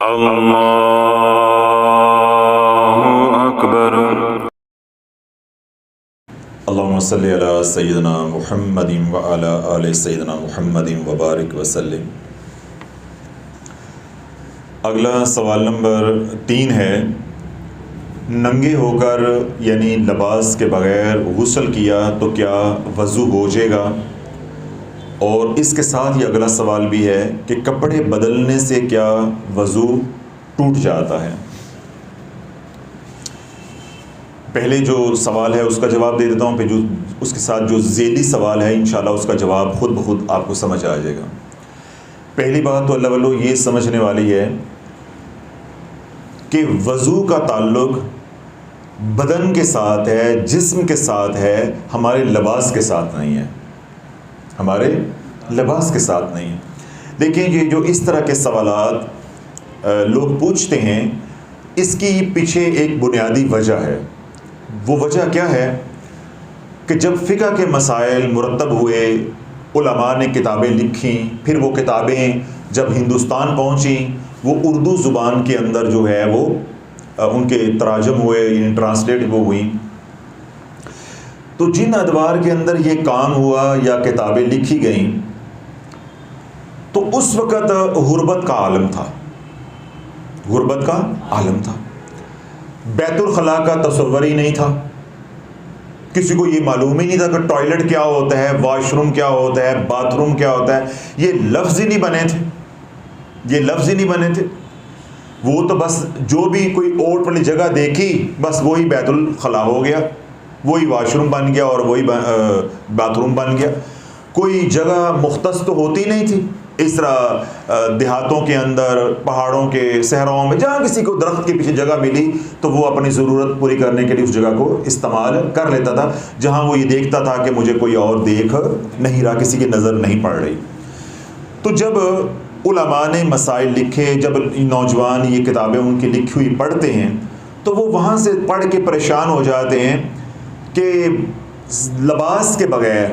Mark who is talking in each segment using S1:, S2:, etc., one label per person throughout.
S1: اللہ اکبر۔
S2: اللہم صلی علی سیدنا محمد وعلی آل سیدنا محمد وبارک وسلم۔ اگلا سوال نمبر 3 ہے، ننگے ہو کر یعنی لباس کے بغیر غسل کیا تو کیا وضو ہو جائے گا؟ اور اس کے ساتھ یہ اگلا سوال بھی ہے کہ کپڑے بدلنے سے کیا وضو ٹوٹ جاتا ہے؟ پہلے جو سوال ہے اس کا جواب دے دیتا ہوں، پھر جو اس کے ساتھ جو ذیلی سوال ہے انشاءاللہ اس کا جواب خود بخود آپ کو سمجھ آ جائے گا۔ پہلی بات تو اللہ والو یہ سمجھنے والی ہے کہ وضو کا تعلق بدن کے ساتھ ہے، جسم کے ساتھ ہے، ہمارے لباس کے ساتھ نہیں ہے، ہمارے لباس کے ساتھ نہیں ہے۔ دیکھیں کہ جو اس طرح کے سوالات لوگ پوچھتے ہیں اس کی پیچھے ایک بنیادی وجہ ہے۔ وہ وجہ کیا ہے کہ جب فقہ کے مسائل مرتب ہوئے، علماء نے کتابیں لکھیں، پھر وہ کتابیں جب ہندوستان پہنچیں وہ اردو زبان کے اندر جو ہے وہ ان کے تراجم ہوئے، یعنی ٹرانسلیٹ وہ ہوئیں، تو جن ادوار کے اندر یہ کام ہوا یا کتابیں لکھی گئیں تو اس وقت غربت کا عالم تھا، غربت کا عالم تھا، بیت الخلاء کا تصور ہی نہیں تھا، کسی کو یہ معلوم ہی نہیں تھا کہ ٹوائلٹ کیا ہوتا ہے، واش روم کیا ہوتا ہے، باتھ روم کیا ہوتا ہے، یہ لفظ ہی نہیں بنے تھے، یہ لفظ ہی نہیں بنے تھے۔ وہ تو بس جو بھی کوئی اوٹ والی جگہ دیکھی بس وہی بیت الخلاء ہو گیا، وہی واش روم بن گیا اور وہی باتھ روم بن گیا، کوئی جگہ مختص تو ہوتی نہیں تھی۔ اس طرح دیہاتوں کے اندر، پہاڑوں کے صحراؤں میں جہاں کسی کو درخت کے پیچھے جگہ ملی تو وہ اپنی ضرورت پوری کرنے کے لیے اس جگہ کو استعمال کر لیتا تھا، جہاں وہ یہ دیکھتا تھا کہ مجھے کوئی اور دیکھ نہیں رہا، کسی کی نظر نہیں پڑ رہی۔ تو جب علماء نے مسائل لکھے، جب نوجوان یہ کتابیں ان کی لکھی ہوئی پڑھتے ہیں تو وہ وہاں سے پڑھ کے پریشان ہو جاتے ہیں کہ لباس کے بغیر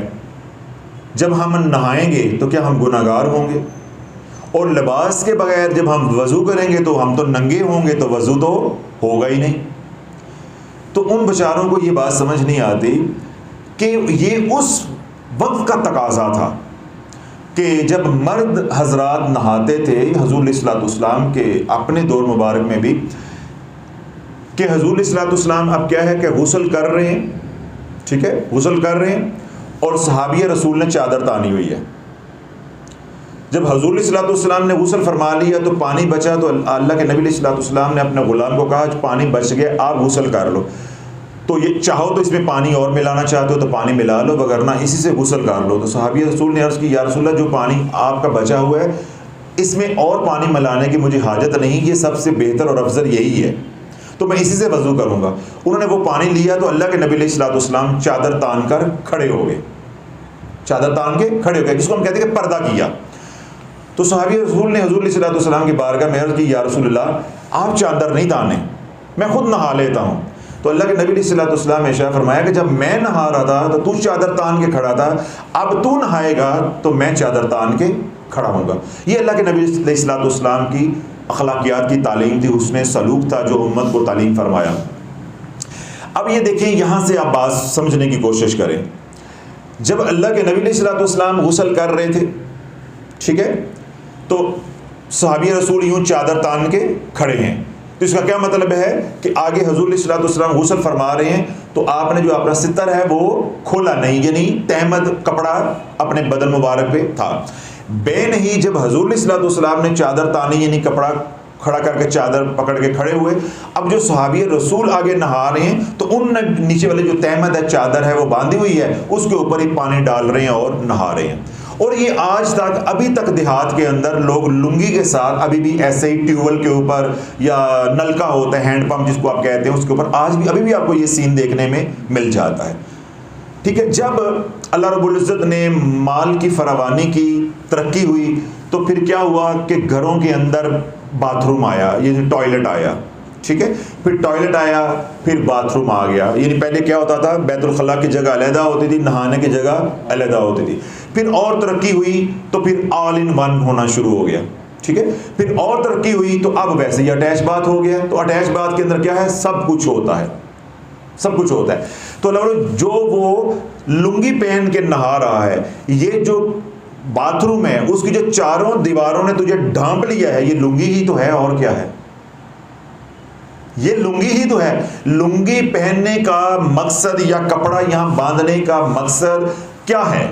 S2: جب ہم نہائیں گے تو کیا ہم گناہگار ہوں گے؟ اور لباس کے بغیر جب ہم وضو کریں گے تو ہم تو ننگے ہوں گے، تو وضو تو ہوگا ہی نہیں۔ تو ان بیچاروں کو یہ بات سمجھ نہیں آتی کہ یہ اس وقت کا تقاضا تھا کہ جب مرد حضرات نہاتے تھے، حضور علیہ السلام کے اپنے دور مبارک میں بھی، کہ حضور علیہ السلام اب کیا ہے کہ غسل کر رہے ہیں، ٹھیک ہے، غسل کر رہے ہیں اور صحابی رسول نے چادر تانی ہوئی ہے۔ جب حضور علیہ السلام نے غسل فرما لیا تو پانی بچا تو اللہ کے نبی علیہ السلام نے اپنے غلام کو کہا پانی بچ گیا، آپ غسل کر لو، تو یہ چاہو تو اس میں پانی اور ملانا چاہتے ہو تو پانی ملا لو، وگرنہ اسی سے غسل کر لو۔ تو صحابی رسول نے عرض کی یا رسول اللہ جو پانی آپ کا بچا ہوا ہے اس میں اور پانی ملانے کی مجھے حاجت نہیں، یہ سب سے بہتر اور افضل یہی ہے، تو میں اسی سے وضو کروں گا۔ انہوں نے وہ پانی لیا تو اللہ کے نبی علیہ السلام چادر تان کر کھڑے ہو گئے، چادر تان کے کھڑے ہو گئے، جس کو ہم کہتے ہیں کہ پردہ کیا۔ تو صحابی رسول نے حضور علیہ السلام کی بارگاہ میں عرض کی یا رسول اللہ آپ چادر نہیں تانے، میں خود نہا لیتا ہوں۔ تو اللہ کے نبی علیہ السلام نے ارشاد فرمایا کہ جب میں نہا رہا تھا تو تو چادر تان کے کھڑا تھا، اب تو نہائے گا تو میں چادر تان کے کھڑا ہوں گا۔ یہ اللہ کے نبی علیہ السلام کی اخلاقیات کی تعلیم تھی، حسن سلوک تھا جو امت کو تعلیم فرمایا۔ اب یہ دیکھیں یہاں سے آپ بات سمجھنے کی کوشش کریں، جب اللہ کے نبی علیہ السلام غسل کر رہے تھے، ٹھیک ہے، تو صحابی رسول یوں چادر تان کے کھڑے ہیں، تو اس کا کیا مطلب ہے کہ آگے حضور علیہ السلام غسل فرما رہے ہیں تو آپ نے جو اپنا ستر ہے وہ کھولا نہیں، یعنی تہمد کپڑا اپنے بدن مبارک پہ تھا۔ بے نہیں جب حضور علیہ السلام نے چادر تانی یعنی کپڑا کھڑا کر کے چادر پکڑ کے کھڑے ہوئے، اب جو صحابی رسول آگے نہا رہے ہیں تو ان نیچے والے جو تہمد ہے، چادر ہے وہ باندھی ہوئی ہے، اس کے اوپر ہی پانی ڈال رہے ہیں اور نہا رہے ہیں۔ اور یہ آج تک ابھی تک دیہات کے اندر لوگ لنگی کے ساتھ ابھی بھی ایسے ہی ٹیوبویل کے اوپر یا نلکا ہوتا ہے، ہینڈ پمپ جس کو آپ کہتے ہیں، اس کے اوپر آج بھی ابھی بھی آپ کو یہ سین دیکھنے میں مل جاتا ہے، ٹھیک ہے۔ جب اللہ رب العزت نے مال کی فراوانی کی، ترقی ہوئی، تو پھر کیا ہوا کہ گھروں کے اندر باتھ روم آیا، یہ ٹوائلٹ آیا، ٹھیک ہے، پھر ٹوائلٹ آیا، پھر باتھ روم آ گیا۔ یعنی پہلے کیا ہوتا تھا، بیت الخلاء کی جگہ علیحدہ ہوتی تھی، نہانے کی جگہ علیحدہ ہوتی تھی، پھر اور ترقی ہوئی تو پھر آل ان ون ہونا شروع ہو گیا، ٹھیک ہے. پھر اور ترقی ہوئی تو اب ویسے ہی اٹیچ باتھ ہو گیا. تو اٹیچ باتھ کے اندر کیا ہے؟ سب کچھ ہوتا ہے، سب کچھ ہوتا ہے. تو اللہ جو وہ لنگی پہن کے نہا رہا ہے، یہ جو باتھ روم ہے اس کی جو چاروں دیواروں نے تجھے ڈھانپ لیا ہے، یہ لنگی ہی تو ہے، اور کیا ہے؟ یہ لنگی ہی تو ہے. لنگی پہننے کا مقصد یا کپڑا یہاں باندھنے کا مقصد کیا ہے؟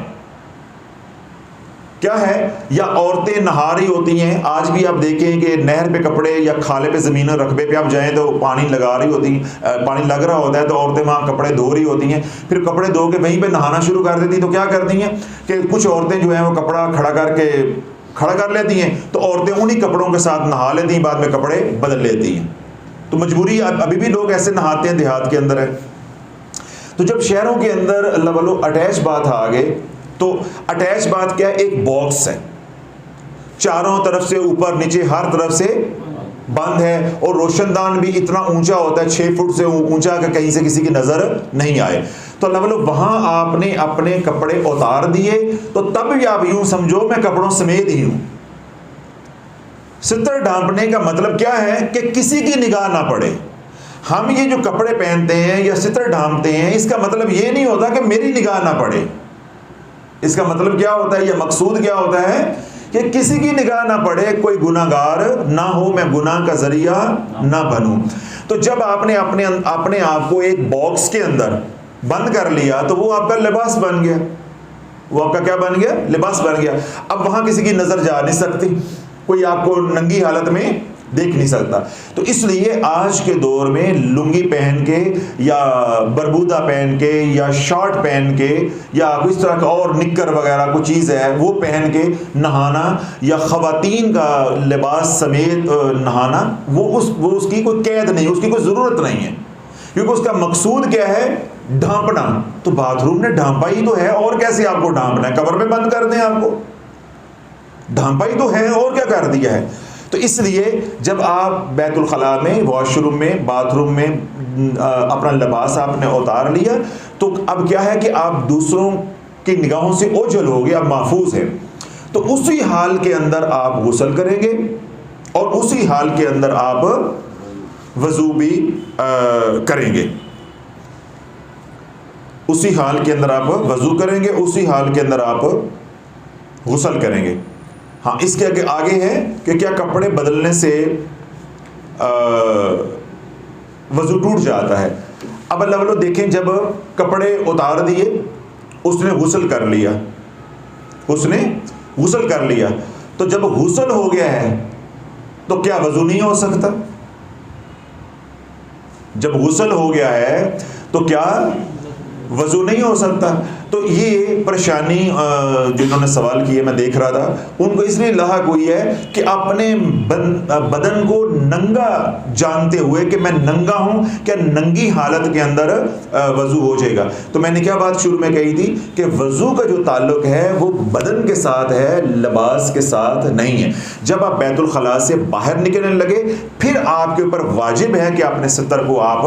S2: کیا ہے؟ یا عورتیں نہا رہی ہوتی ہیں. آج بھی آپ دیکھیں کہ نہر پہ کپڑے یا کھالے پہ زمین رقبے پہ آپ جائیں تو پانی لگا رہی ہوتی ہیں، پانی لگ رہا ہوتا ہے تو عورتیں وہاں کپڑے دھو رہی ہوتی ہیں. پھر کپڑے دھو کے وہیں پہ نہانا شروع کر دیتی. تو کیا کرتی ہیں کہ کچھ عورتیں جو ہیں وہ کپڑا کھڑا کر لیتی ہیں، تو عورتیں انہی کپڑوں کے ساتھ نہا لیتی ہیں، بعد میں کپڑے بدل لیتی ہیں. تو مجبوری ابھی بھی لوگ ایسے نہاتے ہیں، دیہات کے اندر ہے. تو جب شہروں کے اندر اللہ والو اٹیچ باتھ آ گئے، تو اٹیچ باتھ کیا ہے؟ ایک باکس ہے، چاروں طرف سے اوپر نیچے ہر طرف سے بند ہے، اور روشن دان بھی اتنا اونچا ہوتا ہے، 6 فٹ سے اونچا کہ کہیں سے کسی کی نظر نہیں آئے. تو اللہ والو وہاں آپ نے اپنے کپڑے اتار دیے، تو تب بھی آپ یوں سمجھو میں کپڑوں سمیت ہی ہوں. ستر ڈھانپنے کا مطلب کیا ہے؟ کہ کسی کی نگاہ نہ پڑے. ہم یہ جو کپڑے پہنتے ہیں یا ستر ڈھانپتے ہیں، اس کا مطلب یہ نہیں ہوتا کہ میری نگاہ نہ پڑے. اس کا مطلب کیا ہوتا ہے؟ یہ مقصود کیا ہوتا ہے؟ کہ کسی کی نگاہ نہ پڑے، کوئی گناہ گار نہ ہو، میں گناہ کا ذریعہ نہ بنوں. تو جب آپ نے اپنے آپ کو ایک باکس کے اندر بند کر لیا، تو وہ آپ کا لباس بن گیا. وہ آپ کا کیا بن گیا؟ لباس بن گیا. اب وہاں کسی کی نظر جا نہیں سکتی، کوئی آپ کو ننگی حالت میں دیکھ نہیں سکتا. تو اس لیے آج کے دور میں لنگی پہن کے یا بربودا پہن کے یا شارٹ پہن کے یا اس طرح کا اور نکر وغیرہ کوئی چیز ہے وہ پہن کے نہانا، یا خواتین کا لباس سمیت نہانا، وہ اس کی کوئی قید نہیں، اس کی کوئی ضرورت نہیں ہے، کیونکہ اس کا مقصود کیا ہے؟ ڈھانپنا. تو باتھ روم نے ڈھانپا ہی تو ہے، اور کیسے آپ کو ڈھانپنا ہے؟ قبر میں بند کر دیں آپ کو؟ ڈھانپا ہی تو ہے، اور کیا کر دیا ہے؟ تو اس لیے جب آپ بیت الخلاء میں، واش روم میں، باتھ روم میں اپنا لباس آپ نے اتار لیا، تو اب کیا ہے کہ آپ دوسروں کی نگاہوں سے اوجھل ہو گئے، اب محفوظ ہے. تو اسی حال کے اندر آپ غسل کریں گے، اور اسی حال کے اندر آپ وضو بھی کریں گے. اسی حال کے اندر آپ وضو کریں گے، اسی حال کے اندر آپ غسل کریں گے. ہاں، اس کے آگے ہے کہ کیا کپڑے بدلنے سے وضو ٹوٹ جاتا ہے. اب اللہ والو دیکھیں، جب کپڑے اتار دیے، اس نے غسل کر لیا، تو جب غسل ہو گیا ہے تو کیا وضو نہیں ہو سکتا؟ جب غسل ہو گیا ہے تو کیا وضو نہیں ہو سکتا؟ تو یہ پریشانی جنہوں نے سوال کیے میں دیکھ رہا تھا، ان کو اس لیے لاحق ہوئی ہے کہ اپنے بدن کو ننگا جانتے ہوئے کہ میں ننگا ہوں، کیا ننگی حالت کے اندر وضو ہو جائے گا. تو میں نے کیا بات شروع میں کہی تھی کہ وضو کا جو تعلق ہے وہ بدن کے ساتھ ہے، لباس کے ساتھ نہیں ہے. جب آپ بیت الخلاء سے باہر نکلنے لگے، پھر آپ کے اوپر واجب ہے کہ اپنے ستر کو آپ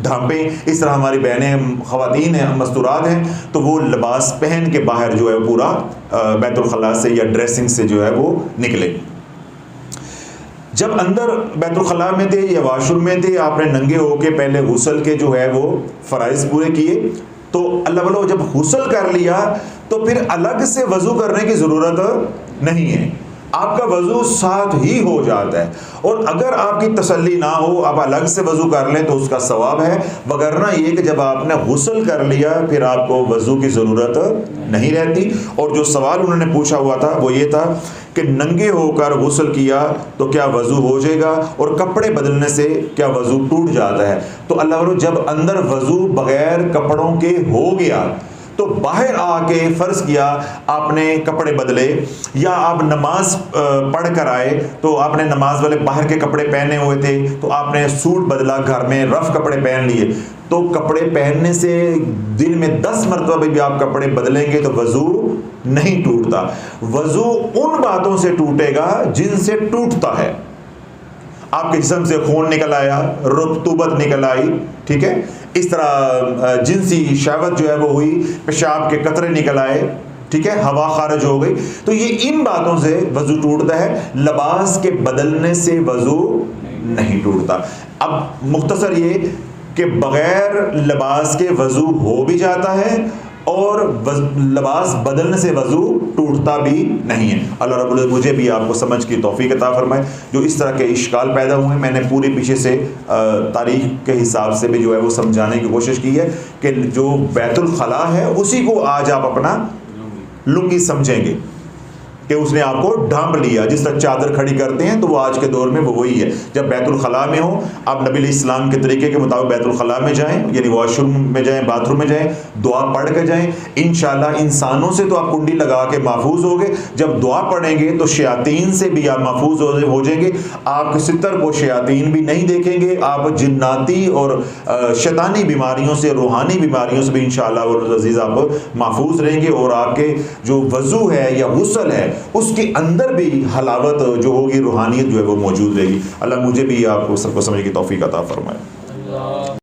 S2: ڈھانپیں. اس طرح ہماری بہنیں خواتین ہیں، مستورات ہیں، تو وہ لباس پہن کے باہر جو ہے پورا بیت الخلاء سے یا ڈریسنگ سے جو ہے وہ نکلے. جب اندر بیت الخلاء میں تھے یا واش روم میں تھے، آپ نے ننگے ہو کے پہلے غسل کے جو ہے وہ فرائض پورے کیے. تو اللہ والو جب غسل کر لیا تو پھر الگ سے وضو کرنے کی ضرورت نہیں ہے، آپ کا وضو ساتھ ہی ہو جاتا ہے. اور اگر آپ کی تسلی نہ ہو، آپ الگ سے وضو کر لیں تو اس کا ثواب ہے، وگرنہ یہ کہ جب آپ نے غسل کر لیا پھر آپ کو وضو کی ضرورت نہیں رہتی. اور جو سوال انہوں نے پوچھا ہوا تھا وہ یہ تھا کہ ننگے ہو کر غسل کیا تو کیا وضو ہو جائے گا، اور کپڑے بدلنے سے کیا وضو ٹوٹ جاتا ہے. تو اللہ والو جب اندر وضو بغیر کپڑوں کے ہو گیا تو باہر آ کے فرض کیا آپ نے کپڑے بدلے، یا آپ نماز پڑھ کر آئے تو آپ نے نماز والے باہر کے کپڑے پہنے ہوئے تھے تو آپ نے سوٹ بدلا، گھر میں رف کپڑے پہن لیے. تو کپڑے پہننے سے دن میں 10 مرتبہ بھی آپ کپڑے بدلیں گے تو وضو نہیں ٹوٹتا. وضو ان باتوں سے ٹوٹے گا جن سے ٹوٹتا ہے. آپ کے جسم سے خون نکل آیا، رطوبت نکل آئی، ٹھیک ہے، اس طرح جنسی شہوت جو ہے وہ ہوئی، پیشاب کے قطرے نکل آئے، ٹھیک ہے، ہوا خارج ہو گئی. تو یہ ان باتوں سے وضو ٹوٹتا ہے، لباس کے بدلنے سے وضو نہیں ٹوٹتا. اب مختصر یہ کہ بغیر لباس کے وضو ہو بھی جاتا ہے اور لباس بدلنے سے وضو ٹوٹتا بھی نہیں ہے. اللہ رب العزت مجھے بھی آپ کو سمجھ کی توفیق عطا فرمائے. جو اس طرح کے اشکال پیدا ہوئے ہیں، میں نے پوری پیچھے سے تاریخ کے حساب سے بھی جو ہے وہ سمجھانے کی کوشش کی ہے کہ جو بیت الخلاء ہے اسی کو آج آپ اپنا لنگی سمجھیں گے کہ اس نے آپ کو ڈھانپ لیا. جس طرح چادر کھڑی کرتے ہیں تو وہ آج کے دور میں وہ وہی ہے. جب بیت الخلاء میں ہو، آپ نبی علیہ السلام کے طریقے کے مطابق بیت الخلاء میں جائیں، یعنی واش روم میں جائیں، باتھ روم میں جائیں، دعا پڑھ کے جائیں. انشاءاللہ انسانوں سے تو آپ کنڈی لگا کے محفوظ ہوگے، جب دعا پڑھیں گے تو شیاطین سے بھی آپ محفوظ ہو جائیں گے. آپ کے ستر کو شیاطین بھی نہیں دیکھیں گے. آپ جناتی اور شیطانی بیماریوں سے، روحانی بیماریوں سے بھی انشاءاللہ عزیز آپ محفوظ رہیں گے. اور آپ کے جو وضو ہے یا غسل ہے اس کے اندر بھی حلاوت جو ہوگی، روحانیت جو ہے وہ موجود رہے گی. اللہ مجھے بھی آپ کو سب کو سمجھنے کی توفیق عطا فرمائے.